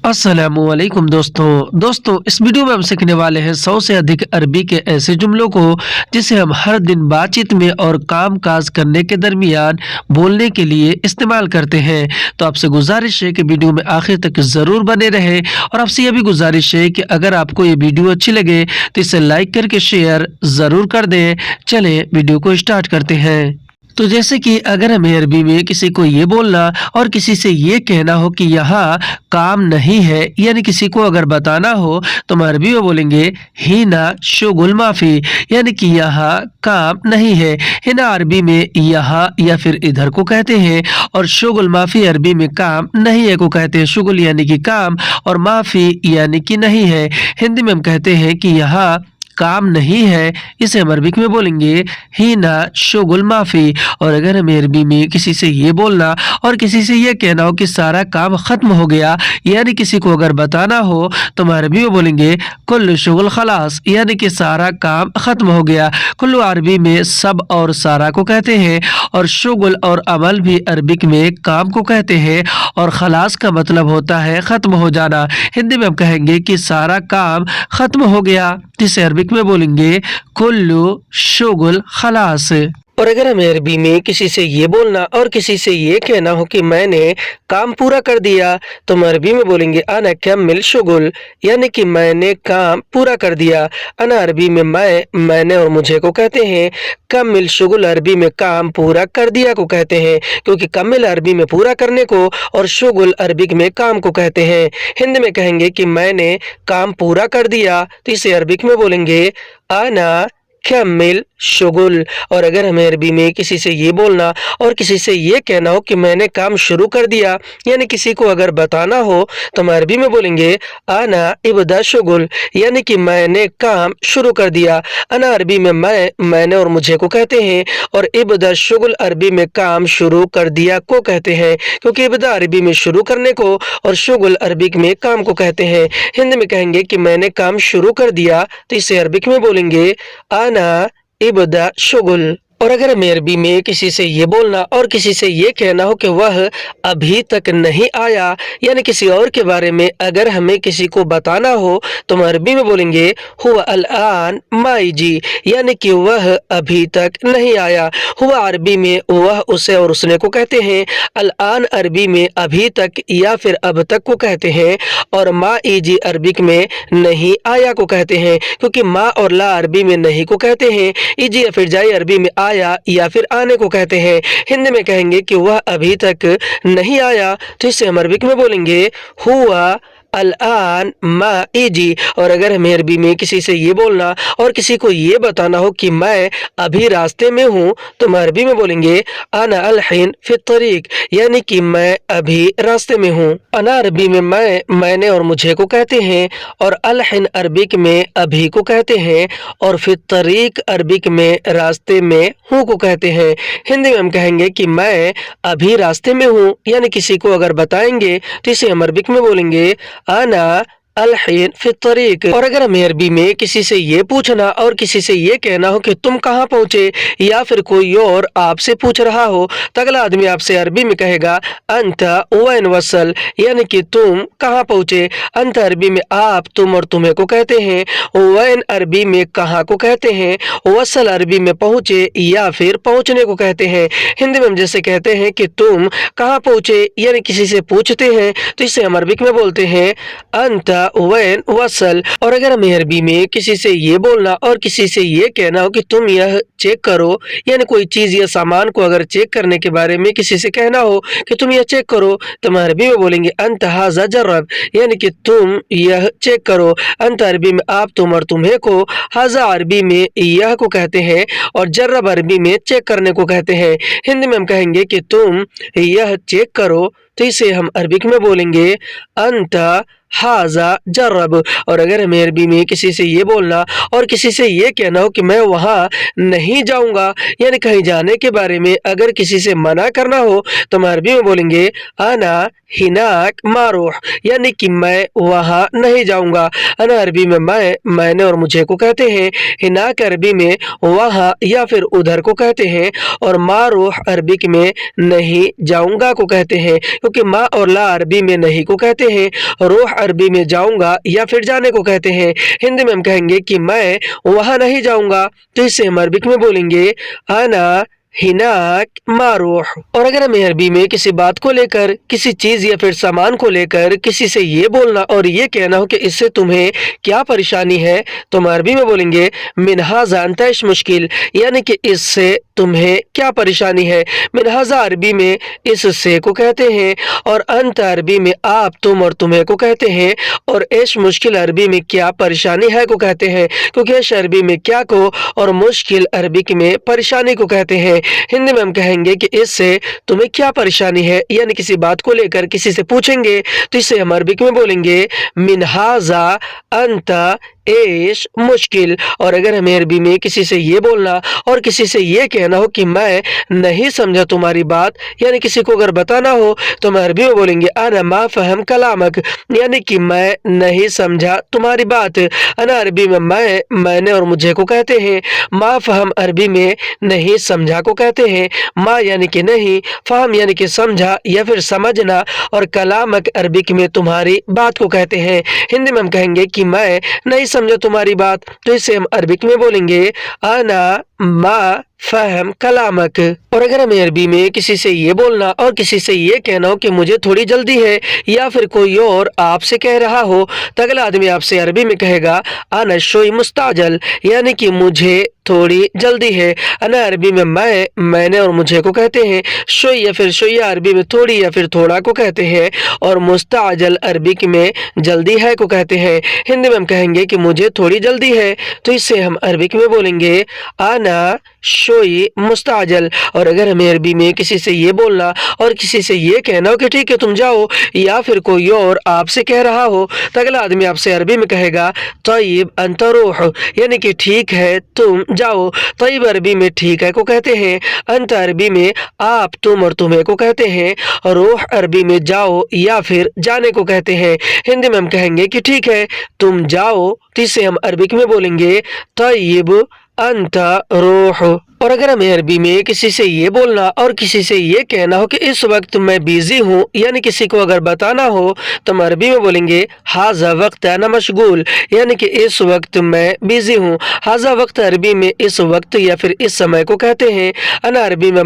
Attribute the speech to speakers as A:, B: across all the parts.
A: अस्सलामुअलैकुम दोस्तों इस वीडियो में हम सीखने वाले हैं 100 से अधिक अरबी के ऐसे जुमलों को जिसे हम हर दिन बातचीत में और काम काज करने के दरमियान बोलने के लिए इस्तेमाल करते हैं। तो आपसे गुजारिश है कि वीडियो में आखिर तक ज़रूर बने रहे और आपसे यह भी गुजारिश है कि अगर आपको ये वीडियो अच्छी लगे तो इसे लाइक करके शेयर ज़रूर कर दें। चलें वीडियो को स्टार्ट करते हैं। तो जैसे कि अगर हमें अरबी में किसी को ये बोलना और किसी से ये कहना हो कि यहाँ काम नहीं है, यानी किसी को अगर बताना हो तो हम अरबी में बोलेंगे हिना शुगुल माफ़ी, यानी कि यहाँ काम नहीं है। हिना अरबी में यहाँ या फिर इधर को कहते हैं और शुगुल माफ़ी अरबी में काम नहीं है को कहते हैं। शुगुल यानी कि काम और माफ़ी यानी कि नहीं है। हिंदी में हम कहते हैं कि यहाँ काम नहीं है, इसे हम अरबिक में बोलेंगे हिना शुगुल माफ़ी। और अगर हमें अरबी में किसी से ये बोलना और किसी से ये कहना हो कि सारा काम ख़त्म हो गया, यानी किसी को अगर बताना हो तो हम अरबी में बोलेंगे कुल्लु शुगुल खलास, यानी कि सारा काम ख़त्म हो गया। कुल्लु अरबी में सब और सारा को कहते हैं और शुगुल और अमल भी अरबिक में काम को कहते हैं और खलास का मतलब होता है ख़त्म हो जाना। हिंदी में हम कहेंगे कि सारा काम ख़त्म हो गया, जिसे अरबिक में बोलेंगे कुल्लु शुगुल खलास। और अगर हमें अरबी में किसी से ये बोलना और किसी से ये कहना हो कि मैंने काम पूरा कर दिया तो हम अरबी में बोलेंगे अना कम्मिल शुगुल, यानी कि मैंने काम पूरा कर दिया। अना अरबी में मैंने और मुझे को कहते हैं। कम्मिल शुगुल अरबी में काम पूरा कर दिया को कहते हैं, क्योंकि कम्मिल अरबी में पूरा करने को और शुगुल अरबिक में काम को कहते हैं। हिंदी में कहेंगे कि मैंने काम पूरा कर दिया तो इसे अरबिक में बोलेंगे अना कम्मिल शुगुल। और अगर हमें अरबी में किसी से ये बोलना और किसी से ये कहना हो कि मैंने काम शुरू कर दिया, यानी किसी को अगर बताना हो तो हम अरबी में बोलेंगे अना इब्दा शुगुल, यानी कि मैंने काम शुरू कर दिया। अना अरबी में मैंने और मुझे को कहते हैं और इब्दा शुगुल अरबी में काम शुरू कर दिया को कहते हैं, क्योंकि इब्दा अरबी में शुरू करने को और शुगुल अरबिक में काम को कहते हैं। हिंदी में कहेंगे कि मैंने काम शुरू कर दिया तो इसे अरबिक में बोलेंगे अना इब्दा शुगुल। और अगर हमें अरबी में किसी से ये बोलना और किसी से ये कहना हो कि वह अभी तक नहीं आया, यानी किसी और के बारे में अगर हमें किसी को बताना हो तो हम अरबी में बोलेंगे हुआ अल-आन माइजी, यानी कि वह अभी तक नहीं आया। हुआ अरबी में वह उसे और उसने को कहते हैं। अल-आन अरबी में अभी तक या फिर अब तक को कहते हैं और माइजी अरबिक में नहीं आया को कहते हैं, क्योंकि माँ और ला अरबी में नहीं को कहते हैं। इजी या फिर जाई अरबी में आया या फिर आने को कहते हैं। हिंदी में कहेंगे कि वह अभी तक नहीं आया तो इसे हम अरबिक में बोलेंगे हुआ अल-आन माइजी। और अगर हमें अरबी में किसी से ये बोलना और किसी को ये बताना हो कि मैं अभी रास्ते में हूँ तो हम अरबी में बोलेंगे अना अल-हिन फित तरीक, यानी कि मैं अभी रास्ते में हूँ। अना अरबी में मैंने और मुझे को कहते हैं और अल-हिन अरबिक में अभी को कहते हैं और फित तरीक अरबिक में रास्ते में हूँ को कहते हैं। हिंदी में हम कहेंगे कि मैं अभी रास्ते में हूँ, यानी किसी को अगर बताएंगे तो इसे हम अरबिक में बोलेंगे अना अल-हिन फित तरीक। और अगर हमें अरबी में किसी से ये पूछना और किसी से ये कहना हो कि तुम कहाँ पहुँचे, या फिर कोई और आपसे पूछ रहा हो तो अगला आदमी आपसे अरबी में कहेगा अंता वैन वसल, यानी कि तुम कहाँ पहुँचे। अंत अरबी में आप, तुम और तुम्हें को कहते हैं। वैन अरबी में कहाँ को कहते हैं। वसल अरबी में पहुँचे या फिर पहुँचने को कहते हैं। हिंदी में हम जैसे कहते हैं कि तुम कहाँ पहुँचे, यानी किसी से पूछते हैं तो इसे हम अरबिक में बोलते हैं अंता वैन वसल। और अगर हमें अरबी में किसी से ये बोलना और किसी से ये कहना हो कि तुम यह चेक करो, यानी कोई चीज़ या सामान को अगर चेक करने के बारे में किसी से कहना हो कि तुम यह चेक करो तो हम अरबी में बोलेंगे अंत हाजा जर्रब, यानी कि तुम यह चेक करो। अंत अरबी में आप, तुम और तुम्हें को, हाजा अरबी में यह को कहते हैं और जर्रब अरबी में चेक करने को कहते हैं। हिंदी में हम कहेंगे कि तुम यह चेक करो तो इसे हम अरबिक में बोलेंगे अंता हाजा जर्रब। और अगर हमें अरबी में किसी से ये बोलना और किसी से ये कहना हो कि मैं वहाँ नहीं जाऊँगा, यानी कहीं जाने के बारे में अगर किसी से मना करना हो तो हम अरबी में बोलेंगे अना हिनाक मारूह, यानी कि मैं वहाँ नहीं जाऊँगा। अना अरबी में मैंने और मुझे को कहते हैं। हिनाक अरबी में वहाँ या फिर उधर को कहते हैं और मारूह अरबिक में नहीं जाऊँगा को कहते हैं, क्योंकि माँ और ला अरबी में नहीं को कहते हैं। रूह अरबी में जाऊंगा या फिर जाने को कहते हैं। हिंदी में हम कहेंगे कि मैं वहां नहीं जाऊंगा, तो इसे हम अरबिक में बोलेंगे अना हिनाक मारूह। और अगर हमें अरबी में किसी बात को लेकर, किसी चीज या फिर सामान को लेकर किसी से ये बोलना और ये कहना हो कि इससे तुम्हें क्या परेशानी है, तो हम अरबी में बोलेंगे मिनहाजा अंता इश मुश्किल, यानी कि इससे तुम्हें क्या परेशानी है। मिनहाजा अरबी में इससे को कहते हैं, और अंत अरबी में आप, तुम और तुम्हें को कहते हैं, और इश मुश्किल अरबी में क्या परेशानी है को कहते हैं, क्योंकि इश अरबी में क्या को और मुश्किल अरबिक में परेशानी को कहते हैं। हिंदी में हम कहेंगे कि इससे तुम्हें क्या परेशानी है, यानी किसी बात को लेकर किसी से पूछेंगे तो इसे हम अरबिक में बोलेंगे मिनहाजा अंता एश मुश्किल। और अगर हमें अरबी में किसी से ये बोलना और किसी से ये कहना हो कि मैं नहीं समझा तुम्हारी बात, यानी किसी को अगर बताना हो, तो हम अरबी में बोलेंगे अना मा फहम कलामक, यानी कि मैं नहीं समझा तुम्हारी बात। अना अरबी में मैंने और मुझे को कहते हैं। मा फहम अरबी में नहीं समझा को कहते हैं। मा यानी कि नहीं, फहम यानी कि समझा या फिर समझना, और कलामक अरबिक में तुम्हारी बात को कहते हैं। हिंदी में हम कहेंगे कि मैं नहीं समझा तुम्हारी बात, तो इसे हम अरबिक में बोलेंगे अना मा फहम कलामक। और अगर हमें अरबी में किसी से ये बोलना और किसी से ये कहना हो कि मुझे थोड़ी जल्दी है, या फिर कोई और आपसे कह रहा हो, तो अगला आदमी आपसे अरबी में कहेगा अना शोई मुस्ताजल, यानी कि मुझे थोड़ी जल्दी है। अना अरबी में मैंने और मुझे को कहते हैं। शोई या फिर शोया अरबी में थोड़ी या फिर थोड़ा को कहते हैं, और मुस्ताजल अरबिक में जल्दी है को कहते हैं। हिंदी में हम कहेंगे कि मुझे थोड़ी जल्दी है, तो इससे हम अरबिक में बोलेंगे अना शोई मुस्ताजल। और अगर हमें अरबी में किसी से ये बोलना और किसी से ये कहना हो कि ठीक है तुम जाओ, या फिर कोई और आपसे कह रहा हो, तो अगला आदमी आपसे अरबी में कहेगा तय्यब अंता रूह, यानी कि ठीक है तुम जाओ। तय्यब अरबी में ठीक है को कहते हैं। अंता अरबी में आप, तुम और तुम्हें को कहते हैं। रूह अरबी में जाओ या फिर जाने को कहते हैं। हिंदी में हम कहेंगे कि ठीक है तुम जाओ, तो इसे हम अरबिक में बोलेंगे तय्यब अंता रूह। और अगर हमें अरबी में किसी से ये बोलना और किसी से ये कहना हो कि इस वक्त मैं बिजी हूँ, यानी किसी को अगर बताना हो, तो हम अरबी में बोलेंगे हाजा वक्त अना मशगूल, यानी कि इस वक्त मैं बिजी हूँ। हाजा वक्त अरबी में इस वक्त या फिर इस समय को कहते हैं। अना अरबी में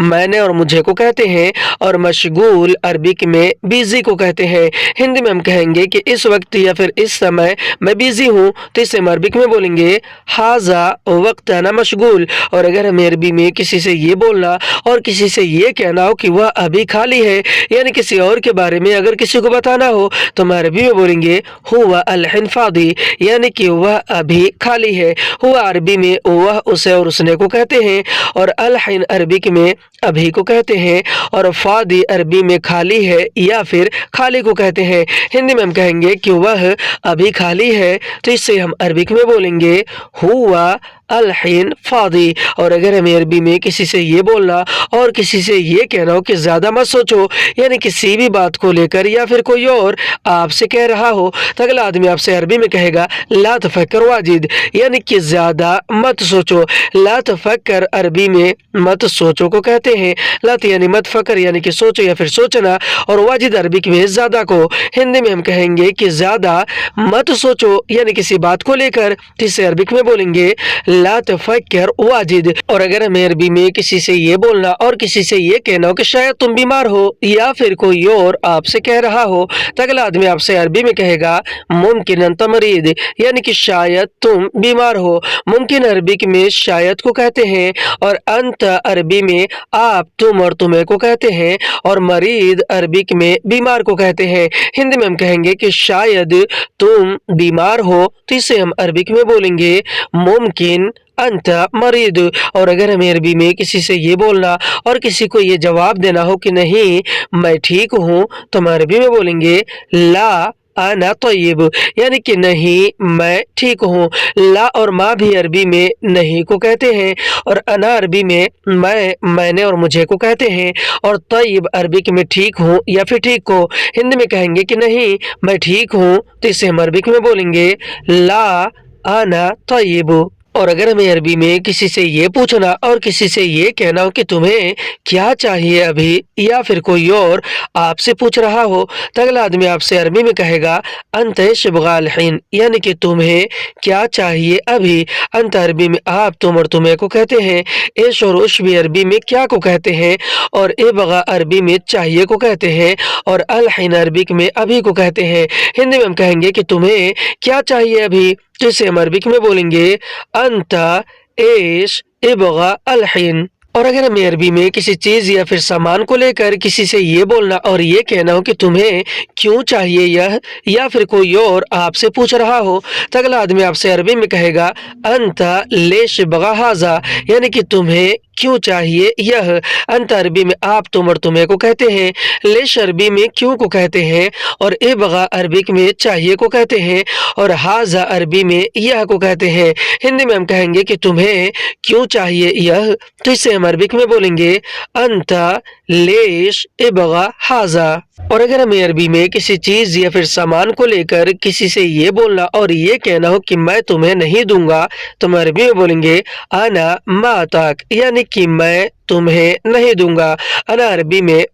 A: मैंने और मुझे को कहते हैं, और मशगूल अरबिक में बिजी को कहते हैं। हिंदी में हम कहेंगे कि इस वक्त या फिर इस समय मैं बिजी हूँ, तो इसे हम अरबिक में बोलेंगे हाजा वक्त अना मशगूल। और अगर हमें अरबी में किसी से ये बोलना और किसी से ये कहना हो कि वह अभी खाली है, यानी किसी और के बारे में अगर किसी को बताना हो, तो हम अरबी में बोलेंगे हुवा अल-हिन फादी, यानी कि वह अभी खाली है। हुआ अरबी में वह, उसे और उसने को कहते हैं, और अल-हिन अरबिक में अभी को कहते हैं, और फादी अरबी में खाली है या फिर खाली को कहते हैं। हिंदी में हम कहेंगे कि वह अभी खाली है, तो इससे हम अरबिक में बोलेंगे हुआ अल-हिन फादी। और अगर हमें अरबी में किसी से ये बोलना और किसी से ये कहना हो कि ज़्यादा मत सोचो, यानी किसी भी बात को लेकर या फिर कोई और आपसे कह रहा हो, तो अगला आदमी आपसे अरबी में कहेगा ला तफक्कर वाजिद, यानी कि ज़्यादा मत सोचो। ला तफक्कर अरबी में मत सोचो को कहते हैं। लत यानी मत, फकर यानी कि सोचो या फिर सोचना, और वाजिद अरबिक में ज़्यादा को। हिंदी में हम कहेंगे कि ज़्यादा मत सोचो, यानी किसी बात को लेकर, जिससे अरबिक में बोलेंगे ला तफक्कर वाजिद। और अगर हमें अरबी में किसी से ये बोलना और किसी से ये कहना हो कि शायद तुम बीमार हो या फिर कोई और आपसे कह रहा हो, तो अगला आदमी आपसे अरबी में कहेगा मुमकिन अंत मरीद, यानी कि शायद तुम बीमार हो। मुमकिन अरबी में शायद को कहते हैं, और अंत अरबी में आप, तुम और तुम्हें को कहते हैं, और मरीद अरबिक में बीमार को कहते हैं। हिंदी में हम कहेंगे कि शायद तुम बीमार हो, तो इसे हम अरबिक में बोलेंगे मुमकिन अंत मरीद। और अगर हमें अरबी में किसी से ये बोलना और किसी को ये जवाब देना हो कि नहीं मैं ठीक हूँ, तो हम अरबी में बोलेंगे ला अना तय्यब, यानी कि नहीं मैं ठीक हूँ। ला और माँ भी अरबी में नहीं को कहते हैं, और अना अरबी में मैंने और मुझे को कहते हैं, और तय्यब अरबिक में ठीक हूँ या फिर ठीक को। हिंदी में कहेंगे कि नहीं मैं ठीक हूँ, तो इसे हम अरबिक में बोलेंगे ला अना तय्यब। और अगर हमें अरबी में किसी से ये पूछना और किसी से ये कहना हो कि तुम्हें क्या चाहिए अभी, या फिर कोई और आपसे पूछ रहा हो, तो अगला आदमी आपसे अरबी में कहेगा अंत शिबगाल हिन, यानी कि तुम्हें क्या चाहिए अभी। अंत अरबी में आप, तुम और तुम्हें को कहते हैं। एश और उश भी अरबी में क्या को कहते हैं, और ए बगा अरबी में चाहिए को कहते हैं, और अल हिन अरबिक में अभी को कहते हैं। हिंदी में हम कहेंगे कि तुम्हें क्या चाहिए अभी, तो इसे हम अरबिक में बोलेंगे अंता एश इबगा अलहिन। और अगर हमें अरबी में किसी चीज या फिर सामान को लेकर किसी से ये बोलना और ये कहना हो कि तुम्हें क्यों चाहिए यह, या फिर कोई और आपसे पूछ रहा हो, तो अगला आदमी आपसे अरबी में कहेगा अंता लेश बगा हाजा, यानी कि तुम्हें क्यों चाहिए यह। अंत अरबी में आप, तुम और तुम्हें को कहते हैं। लेश अरबी में क्यों को कहते हैं, और ए बगा अरबिक में चाहिए को कहते हैं, और हाजा अरबी में यह को कहते हैं। हिंदी में हम कहेंगे कि तुम्हें क्यों चाहिए यह, तो इसे हम अरबिक में बोलेंगे अंता लेश ए बगा हाजा। और अगर हमें अरबी में किसी चीज या फिर सामान को लेकर किसी से ये बोलना और ये कहना हो कि मैं तुम्हें नहीं दूंगा, तो हम अरबी में बोलेंगे आना माताक, यानी कि मैं तुम्हें नहीं दूंगा। अना अरबी में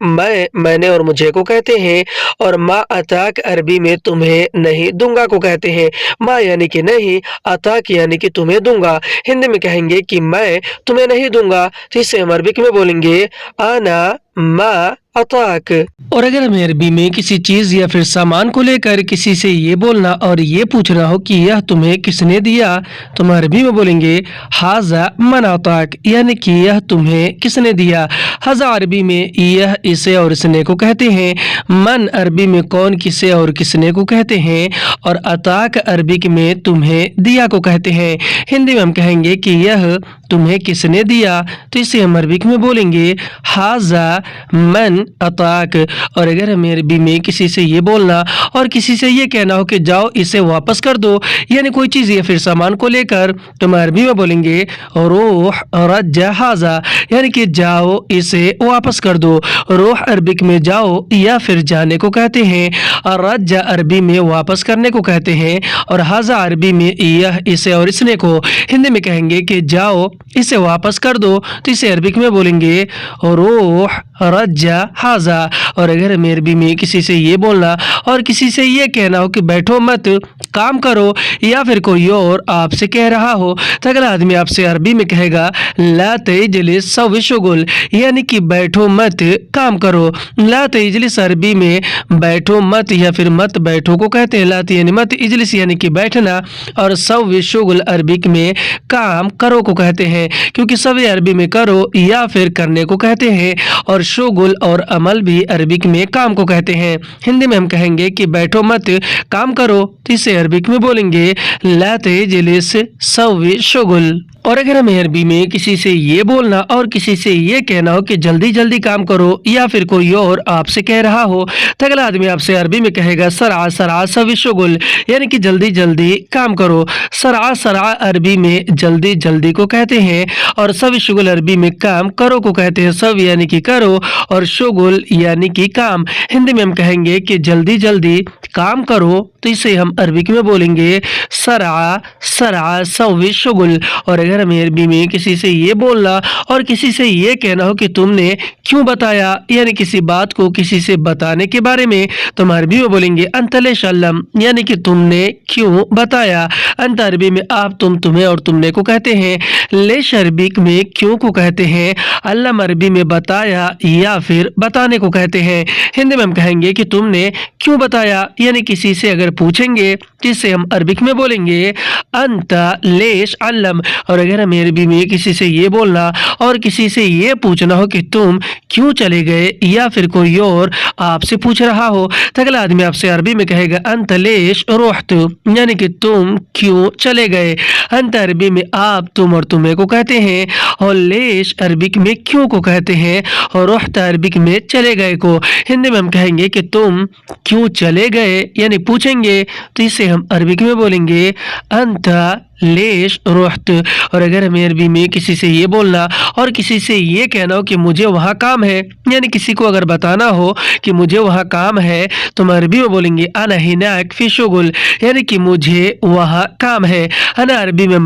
A: मैंने और मुझे को कहते हैं, और मा अताक अरबी में तुम्हें नहीं दूंगा को कहते हैं। मा यानी कि नहीं, अताक यानी कि तुम्हें दूंगा। हिंदी में कहेंगे कि मैं तुम्हें नहीं दूंगा, तो इसे हम अरबिक में बोलेंगे आना मा अताक। और अगर हमें अरबी में किसी चीज या फिर सामान को लेकर किसी से ये बोलना और ये पूछना हो कि यह तुम्हें किसने दिया, तो हम अरबी में बोलेंगे हाजा मन अताक, यानी कि यह तुम्हें किसने दिया। हाजा अरबी में यह, इसे और इसने को कहते हैं। मन अरबी में कौन, किसे और किसने को कहते हैं, और अताक अरबिक में तुम्हें दिया को कहते हैं। हिंदी में हम कहेंगे कि यह तुम्हें किसने दिया, तो इसे हम अरबिक में बोलेंगे हाजा मन अताक। और अगर हमें अरबी में किसी से ये बोलना और किसी से ये कहना हो कि जाओ इसे वापस कर दो, यानी कोई चीज या फिर सामान को लेकर, तो हम अरबी में बोलेंगे रूह रज्जा हाजा, यानी कि जाओ इसे वापस कर दो। रूह अरबिक में जाओ या फिर जाने को कहते हैं, और रज्जा अरबी में वापस करने को कहते हैं, और हाजा अरबी में यह, इसे और इसने को। हिंदी में कहेंगे कि जाओ इसे वापस कर दो, तो इसे अरबिक में बोलेंगे रूह रज्जा हाजा। और अगर हमें अरबी में किसी से ये बोलना और किसी से ये कहना हो कि बैठो मत काम करो, या फिर कोई और आपसे कह रहा हो, तो अगला आदमी आपसे अरबी में कहेगा ला तजलिस सवी शुगुल, यानी कि बैठो मत काम करो। ला तजलिस अरबी में बैठो मत या फिर मत बैठो को कहते हैं। लात यानी मत, इजलिस यानी कि बैठना, और सवी शुगुल अरबिक में काम करो को कहते हैं, क्योंकि सवी अरबी में करो या फिर करने को कहते हैं, और शुगुल और अमल भी अरबिक में काम को कहते हैं। हिंदी में हम कहेंगे कि बैठो मत काम करो, तो इसे अरबिक में बोलेंगे ला तजलिस सवी शुगुल। और अगर हमें अरबी में किसी से ये बोलना और किसी से ये कहना हो कि जल्दी जल्दी काम करो, या फिर कोई और आपसे कह रहा हो, तो अगला आदमी आपसे अरबी में कहेगा सरा सरा सवी शुगुल, यानी कि जल्दी जल्दी काम करो। सरा सरा अरबी में जल्दी जल्दी को कहते हैं, और सवी शुगुल अरबी में काम करो को कहते हैं। सव यानी कि करो, और शुगुल यानी कि काम। हिंदी में हम कहेंगे कि जल्दी जल्दी काम करो, तो इसे हम अरबिक में बोलेंगे सरा सरा सवी शुगुल। और अगर हमें अरबी में किसी से ये बोलना और किसी से ये कहना हो कि तुमने क्यों बताया, यानी किसी बात को किसी से बताने के बारे में, तो हम अरबी में बोलेंगे अंतले शल्लम, यानी कि तुमने क्यों बताया। अंत अरबी में आप, तुम, तुम्हें और तुमने को कहते हैं। लेश अरबिक में क्यों को कहते हैं। अल्लम अरबी में बताया या फिर बताने को कहते हैं। हिंदी में हम कहेंगे कि तुमने क्यों बताया, यानी किसी से अगर पूछेंगे, जिससे हम अरबिक में बोलेंगे अंता लेश अल्लम। और अगर हमें अरबी में किसी से ये बोलना और किसी से ये पूछना हो कि तुम क्यों चले गए, या फिर कोई और आपसे पूछ रहा हो, तो अगला आदमी आपसे अरबी में कहेगा अंत लेश रोहतु, यानी कि तुम क्यों चले गए। अंत अरबी में आप, तुम और तुम्हें को कहते हैं, और लेश अरबिक में क्यों को कहते हैं, और रोहत अरबिक में चले गए को। हिंदी में हम कहेंगे कि तुम क्यों चले गए, यानी पूछेंगे, तो इसे हम अरबिक में बोलेंगे अंता लेश रोहत। और अगर हमें अरबी में किसी से ये बोलना और किसी से ये कहना हो कि मुझे वहाँ काम है, यानी किसी को अगर बताना हो कि मुझे वहाँ काम है, तो हम अरबी में बोलेंगे अना हिनाक फी शुगुल, यानी कि मुझे वहाँ काम है। अना अरबी में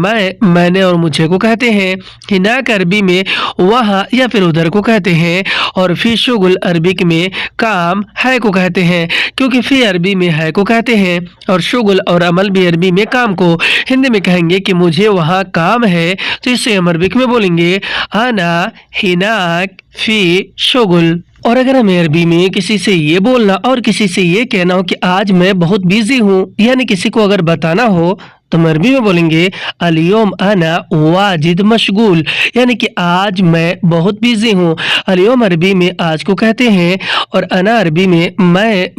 A: मैंने और मुझे को कहते हैं, हिनाक अरबी में वहाँ या फिर उधर को कहते हैं, और फी शुगुल अरबिक में काम है को कहते हैं, क्योंकि फी अरबी में है को कहते हैं और शुगुल और अमल भी अरबी में काम को। हिंदी में कहेंगे कि मुझे वहाँ काम है, तो इसे हम अरबिक में बोलेंगे अना हिनाक फी शुगुल। और अगर हमें अरबी में किसी से ये बोलना और किसी से ये कहना हो कि आज मैं बहुत बिजी हूँ, यानी किसी को अगर बताना हो, तो हम अरबी में बोलेंगे अलियोम अना वाजिद मशगूल, यानी कि आज मैं बहुत बिजी हूँ। अलियोम अरबी में आज को कहते हैं और अना अरबी में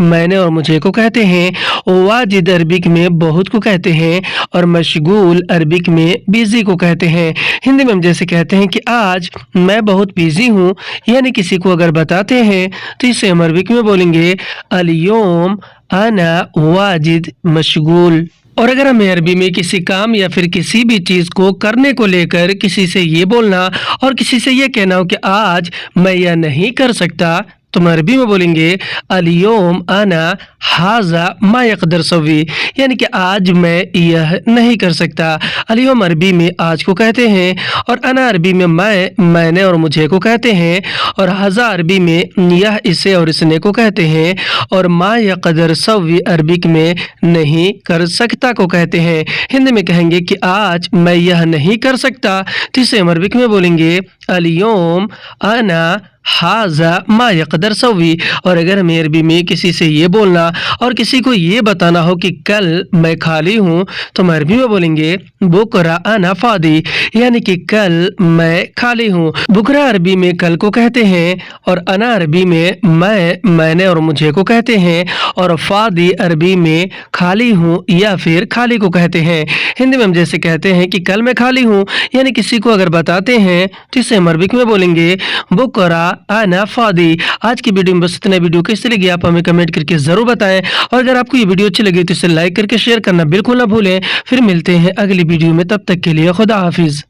A: मैंने और मुझे को कहते हैं। वाजिद अरबिक में बहुत को कहते हैं और मशगूल अरबिक में बिजी को कहते हैं। हिंदी में हम जैसे कहते हैं कि आज मैं बहुत बिजी हूँ, यानी किसी को अगर बताते हैं, तो इसे हम अरबिक में बोलेंगे अलियोम अना वाजिद मशगूल। और अगर हमें अरबी में किसी काम या फिर किसी भी चीज़ को करने को लेकर किसी से ये बोलना और किसी से ये कहना हो कि आज मैं यह नहीं कर सकता, तो हम अरबी में बोलेंगे अलियोम अना हाजा मा यकदर सवी, यानी कि आज मैं यह नहीं कर सकता। अलियोम अरबी में आज को कहते हैं और अना अरबी में मैंने और मुझे को कहते हैं, और हाजा अरबी में यह इसे और इसने को कहते हैं, और मा यकदर सवी अरबिक में नहीं कर सकता को कहते हैं। हिंदी में कहेंगे कि आज मैं यह नहीं कर सकता, तो इसे हम अरबिक में बोलेंगे अलियोम अना हाजा मा यकदर सवी। और अगर हमें अरबी में किसी से ये बोलना और किसी को ये बताना हो कि कल मैं खाली हूँ, तो हम अरबी में बोलेंगे बुकरा अना फादी, यानी कि कल मैं खाली हूँ। बुकरा अरबी में कल को कहते हैं और अना अरबी में मैंने और मुझे को कहते हैं, और फादी अरबी में खाली हूँ या फिर खाली को कहते हैं। हिंदी में हम जैसे कहते हैं कि कल मैं खाली हूँ, यानी किसी को अगर बताते हैं, तो इसे हम अरबिक में बोलेंगे बुकरा अना फादी। आज की वीडियो में बस इतना। वीडियो कैसी लगी आप हमें कमेंट करके जरूर बताएं, और अगर आपको ये वीडियो अच्छी लगी तो इसे लाइक करके शेयर करना बिल्कुल ना भूलें। फिर मिलते हैं अगली वीडियो में, तब तक के लिए खुदा हाफिज।